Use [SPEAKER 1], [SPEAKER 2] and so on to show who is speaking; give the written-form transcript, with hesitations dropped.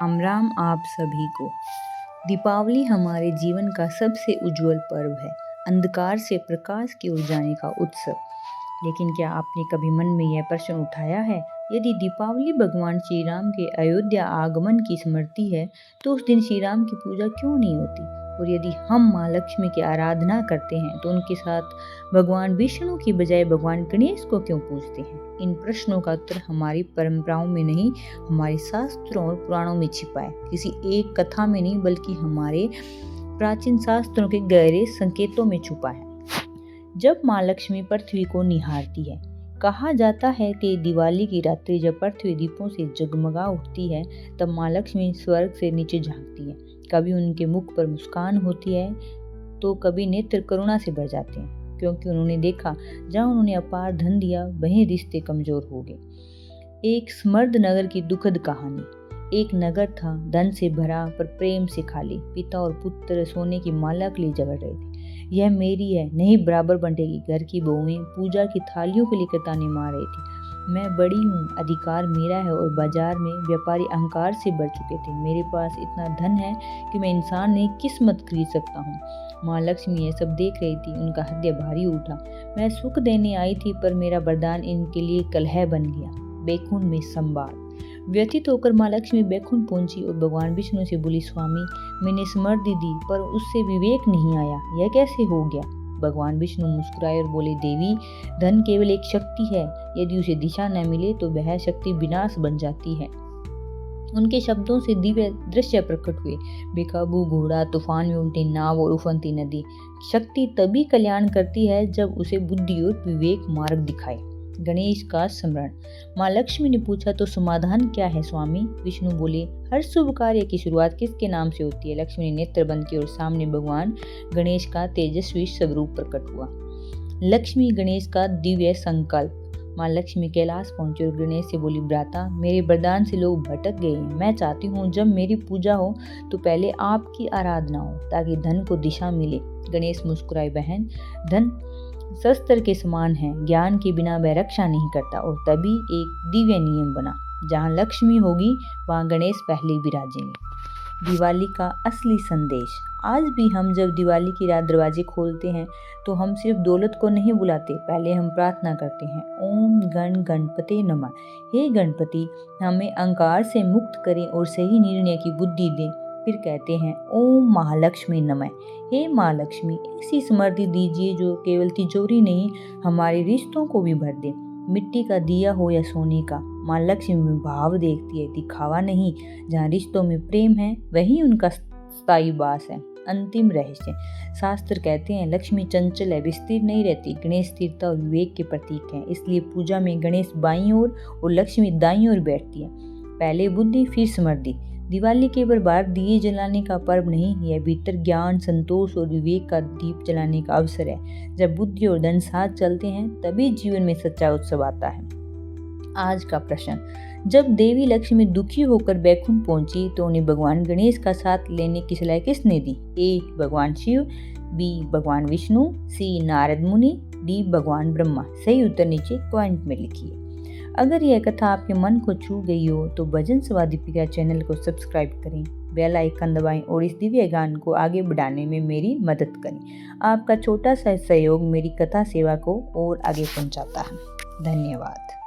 [SPEAKER 1] राम राम आप सभी को। दीपावली हमारे जीवन का सबसे उज्जवल पर्व है, अंधकार से प्रकाश की ओर जाने का उत्सव। लेकिन क्या आपने कभी मन में यह प्रश्न उठाया है, यदि दीपावली भगवान श्री राम के अयोध्या आगमन की स्मृति है तो उस दिन श्री राम की पूजा क्यों नहीं होती? और यदि हम माँ लक्ष्मी की आराधना करते हैं तो उनके साथ भगवान विष्णु की बजाय भगवान गणेश को क्यों पूजते हैं? इन प्रश्नों का उत्तर हमारी परंपराओं में नहीं, हमारे शास्त्रों और पुराणों में छिपा है। किसी एक कथा में नहीं, बल्कि हमारे प्राचीन शास्त्रों के गहरे संकेतों में छुपा है। जब माँ लक्ष्मी पृथ्वी को निहारती है, कहा जाता है कि दिवाली की रात्रि जब पृथ्वी दीपों से जगमगा उठती है, तब माँ लक्ष्मी स्वर्ग से नीचे झांकती है। कभी उनके मुख पर मुस्कान होती है तो कभी नेत्र करुणा से भर जाते हैं, क्योंकि उन्होंने देखा जहाँ उन्होंने अपार धन दिया वहीं रिश्ते कमजोर हो गए। एक समृद्ध नगर की दुखद कहानी। एक नगर था धन से भरा पर प्रेम से खाली। पिता और पुत्र सोने की माला के लिए झगड़ रहे थे। यह मेरी है, नहीं बराबर बंटेगी। घर की बहुएं पूजा की थालियों के लिए ताने मार रही थी। मैं बड़ी हूँ, अधिकार मेरा है। और बाजार में व्यापारी अहंकार से भर चुके थे। मेरे पास इतना धन है कि मैं इंसान नहीं किस्मत खरीद सकता हूँ। माँ लक्ष्मी ये सब देख रही थी, उनका हृदय भारी उठा। मैं सुख देने आई थी, पर मेरा वरदान इनके लिए कलह बन गया। बैकुंठ में संवाद। व्यथित होकर माँ लक्ष्मी बैकुंठ पहुंची और भगवान विष्णु से बोली, स्वामी, मैंने समृद्धि दी पर उससे विवेक नहीं आया, यह कैसे हो गया? भगवान विष्णु मुस्कुराए और बोले, देवी, धन केवल एक शक्ति है, यदि उसे दिशा न मिले तो वह शक्ति विनाश बन जाती है। उनके शब्दों से दिव्य दृश्य प्रकट हुए। बेकाबू घोड़ा, तूफान में उल्टी नाव और उफनती नदी। शक्ति तभी कल्याण करती है जब उसे बुद्धि और विवेक मार्ग दिखाए। गणेश का स्मरण। माँ लक्ष्मी ने पूछा, तो समाधान क्या है स्वामी? विष्णु बोले, हर शुभ कार्य की शुरुआत किसके नाम से होती है? लक्ष्मी ने नेत्र बंद किए और सामने भगवान गणेश का तेजस्वी स्वरूप प्रकट हुआ। लक्ष्मी गणेश का दिव्य संकल्प। माँ लक्ष्मी कैलाश पहुंची और गणेश से बोली, भ्राता, मेरे वरदान से लोग भटक गए हैं। मैं चाहती हूँ जब मेरी पूजा हो तो पहले आपकी आराधना हो, ताकि धन को दिशा मिले। गणेश मुस्कुराए, बहन, धन शस्त्र के समान है, ज्ञान के बिना वह रक्षा नहीं करता। और तभी एक दिव्य नियम बना, जहाँ लक्ष्मी होगी वहाँ गणेश पहले विराजेंगे। दिवाली का असली संदेश। आज भी हम जब दिवाली की रात दरवाजे खोलते हैं तो हम सिर्फ दौलत को नहीं बुलाते, पहले हम प्रार्थना करते हैं, ओम गण गणपते नमः। हे गणपति, हमें अहंकार से मुक्त करें और सही निर्णय की बुद्धि दें। फिर कहते हैं, ओम महालक्ष्मी नमः। हे माँ लक्ष्मी, ऐसी समृद्धि दीजिए जो केवल तिजोरी नहीं, हमारे रिश्तों को भी भर दे। मिट्टी का दिया हो या सोने का, माँ लक्ष्मी में भाव देखती है, दिखावा नहीं। जहाँ रिश्तों में प्रेम है वही उनका स्थायी वास है। अंतिम रहस्य। शास्त्र कहते हैं, लक्ष्मी चंचल है, वे स्थिर नहीं रहती। गणेश स्थिरता और विवेक के प्रतीक हैं, इसलिए पूजा में गणेश बाईं ओर और लक्ष्मी दाईं ओर बैठती है। पहले बुद्धि, फिर समृद्धि। दिवाली केवल बाहर दिए जलाने का पर्व नहीं, यह भीतर ज्ञान, संतोष और विवेक का दीप जलाने का अवसर है। जब बुद्धि और धन साथ चलते हैं तभी जीवन में सच्चा उत्सव आता है। आज का प्रश्न। जब देवी लक्ष्मी दुखी होकर बैकुंठ पहुंची तो उन्हें भगवान गणेश का साथ लेने की सलाह किसने दी? ए भगवान शिव, बी भगवान विष्णु, सी नारद मुनि, डी भगवान ब्रह्मा। सही उत्तर नीचे कमेंट में लिखिए। अगर यह कथा आपके मन को छू गई हो तो भजन सभा दीपिका चैनल को सब्सक्राइब करें, बेल आइकन दबाएं और इस दिव्य ज्ञान को आगे बढ़ाने में मेरी मदद करें। आपका छोटा सा सहयोग मेरी कथा सेवा को और आगे पहुंचाता है। धन्यवाद।